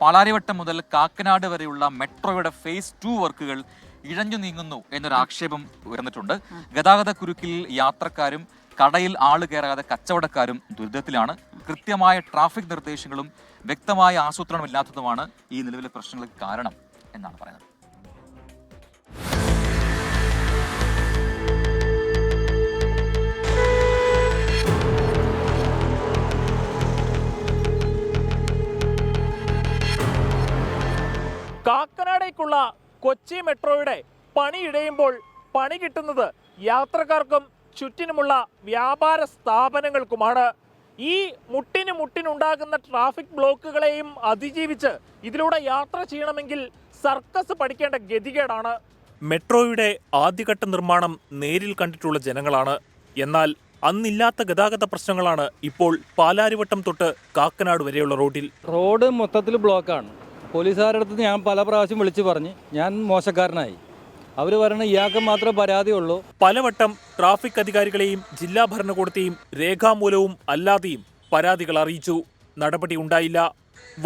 പാലാരിവട്ടം മുതൽ കാക്കനാട് വരെയുള്ള മെട്രോയുടെ ഫേസ് 2 വർക്കുകൾ ഇഴഞ്ഞു നീങ്ങുന്നു എന്നൊരു ആക്ഷേപം ഉയർന്നിട്ടുണ്ട്. ഗതാഗത കുരുക്കിൽ യാത്രക്കാരും കടയിൽ ആള് കയറാതെ കച്ചവടക്കാരും ദുരിതത്തിലാണ്. കൃത്യമായ ട്രാഫിക് നിർദ്ദേശങ്ങളും വ്യക്തമായ ആസൂത്രണമില്ലാത്തതുമാണ് ഈ നിലവിലെ പ്രശ്നങ്ങൾക്ക് കാരണം എന്നാണ് പറയുന്നത്. കാക്കനാടേക്കുള്ള കൊച്ചി മെട്രോയുടെ പണിയിടയുമ്പോൾ പണി കിട്ടുന്നത് യാത്രക്കാർക്കും ചുറ്റിനുമുള്ള വ്യാപാര സ്ഥാപനങ്ങൾക്കുമാണ്. ഈ മുട്ടിനുണ്ടാകുന്ന ട്രാഫിക് ബ്ലോക്കുകളെയും അതിജീവിച്ച് ഇതിലൂടെ യാത്ര ചെയ്യണമെങ്കിൽ സർക്കസ് പഠിക്കേണ്ട ഗതികേടാണ്. മെട്രോയുടെ ആദ്യഘട്ട നിർമ്മാണം നേരിൽ കണ്ടിട്ടുള്ള ജനങ്ങളാണ്. എന്നാൽ അന്നില്ലാത്ത ഗതാഗത പ്രശ്നങ്ങളാണ് ഇപ്പോൾ പാലാരിവട്ടം തൊട്ട് കാക്കനാട് വരെയുള്ള റോഡ് മൊത്തത്തിൽ ബ്ലോക്കാണ്. പോലീസുകാരുടെ അടുത്ത് ഞാൻ പല പ്രാവശ്യം വിളിച്ചു പറഞ്ഞ് ഞാൻ മോശക്കാരനായി. അവർ പറയണ ഇയാൾക്ക് മാത്രമേ പരാതിയുള്ളൂ. പലവട്ടം ട്രാഫിക് അധികാരികളെയും ജില്ലാ ഭരണകൂടത്തെയും രേഖാമൂലവും അല്ലാതെയും പരാതികൾ അറിയിച്ചു. നടപടി ഉണ്ടായില്ല.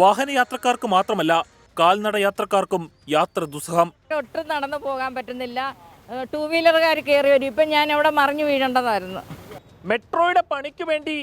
വാഹനയാത്രക്കാർക്ക് മാത്രമല്ല, കാൽനട യാത്രക്കാർക്കും യാത്ര ദുസ്സഹം. ഒട്ടും നടന്നു പോകാൻ പറ്റുന്നില്ല. 2 വീലറുകാർ കയറി വരും. ഇപ്പം ഞാൻ അവിടെ മറിഞ്ഞു വീഴേണ്ടതായിരുന്നു. മെട്രോയുടെ പണിക്ക് വേണ്ടി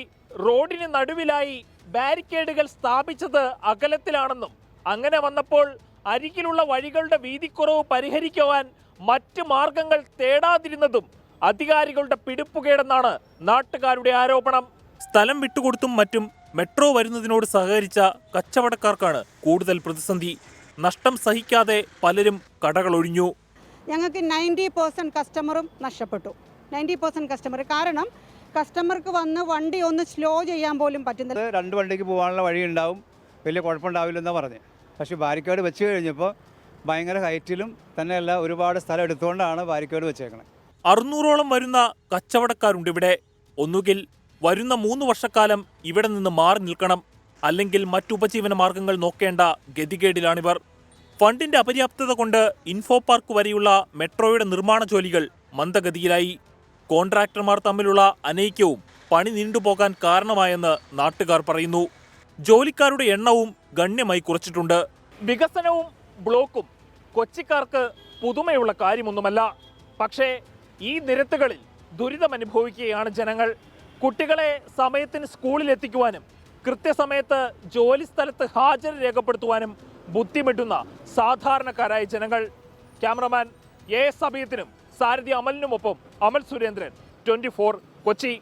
റോഡിന് നടുവിലായി ബാരിക്കേഡുകൾ സ്ഥാപിച്ചത് അകലത്തിലാണെന്നും അങ്ങനെ വന്നപ്പോൾ അരികിലുള്ള വഴികളുടെ വീതിക്കുറവ് പരിഹരിക്കുവാൻ മറ്റ് മാർഗങ്ങൾ തേടാതിരുന്നതും അധികാരികളുടെ പിടിപ്പുകേടെന്നാണ് നാട്ടുകാരുടെ ആരോപണം. സ്ഥലം വിട്ടുകൊടുത്തും മറ്റും മെട്രോ വരുന്നതിനോട് സഹകരിച്ച കച്ചവടക്കാർക്കാണ് കൂടുതൽ പ്രതിസന്ധി. നഷ്ടം സഹിക്കാതെ പലരും കടകൾ ഒഴിഞ്ഞു. ഞങ്ങൾക്ക് 90% കസ്റ്റമറും നഷ്ടപ്പെട്ടു. 90% കസ്റ്റമർ. കാരണം കസ്റ്റമർക്ക് വന്ന് വണ്ടി ഒന്ന് സ്ലോ ചെയ്യാൻ പോലും പറ്റുന്നില്ല. 2 വണ്ടിക്ക് പോകാനുള്ള വഴി ഉണ്ടാവും, വലിയ കുഴപ്പമുണ്ടാവില്ലെന്നാണ് പറഞ്ഞത്. പക്ഷേ ബാരിക്കേഡ് വെച്ച് കഴിഞ്ഞപ്പോൾ ഭയങ്കര ഹൈറ്റിലും തന്നെയല്ല ഒരുപാട് സ്ഥലം എടുത്തുകൊണ്ടാണ് ബാരിക്കേഡ് വെച്ചേക്കണത്. 600ഓളം വരുന്ന കച്ചവടക്കാരുണ്ട് ഇവിടെ. ഒന്നുകിൽ വരുന്ന 3 വർഷക്കാലം ഇവിടെ നിന്ന് മാറി നിൽക്കണം, അല്ലെങ്കിൽ മറ്റുപജീവന മാർഗങ്ങൾ നോക്കേണ്ട ഗതികേടിലാണിവർ. ഫണ്ടിന്റെ അപര്യാപ്തത കൊണ്ട് ഇൻഫോ പാർക്ക് വരെയുള്ള മെട്രോയുടെ നിർമ്മാണ ജോലികൾ മന്ദഗതിയിലായി. കോൺട്രാക്ടർമാർ തമ്മിലുള്ള അനൈക്യവും പണി നീണ്ടുപോകാൻ കാരണമായെന്ന് നാട്ടുകാർ പറയുന്നു. ജോലിക്കാരുടെ എണ്ണവും ഗണ്യമായി കുറച്ചിട്ടുണ്ട്. വികസനവും ബ്ലോക്കും കൊച്ചിക്കാർക്ക് പുതുമയുള്ള കാര്യമൊന്നുമല്ല. പക്ഷേ ഈ നിരത്തുകളിൽ ദുരിതമനുഭവിക്കുകയാണ് ജനങ്ങൾ. കുട്ടികളെ സമയത്തിന് സ്കൂളിൽ എത്തിക്കുവാനും കൃത്യസമയത്ത് ജോലി സ്ഥലത്ത് ഹാജർ രേഖപ്പെടുത്തുവാനും ബുദ്ധിമുട്ടുന്ന സാധാരണക്കാരായ ജനങ്ങൾ. ക്യാമറമാൻ AS അഭിയത്തിനും സാരഥി അമലിനുമൊപ്പം അമൽ സുരേന്ദ്രൻ, 24 കൊച്ചി.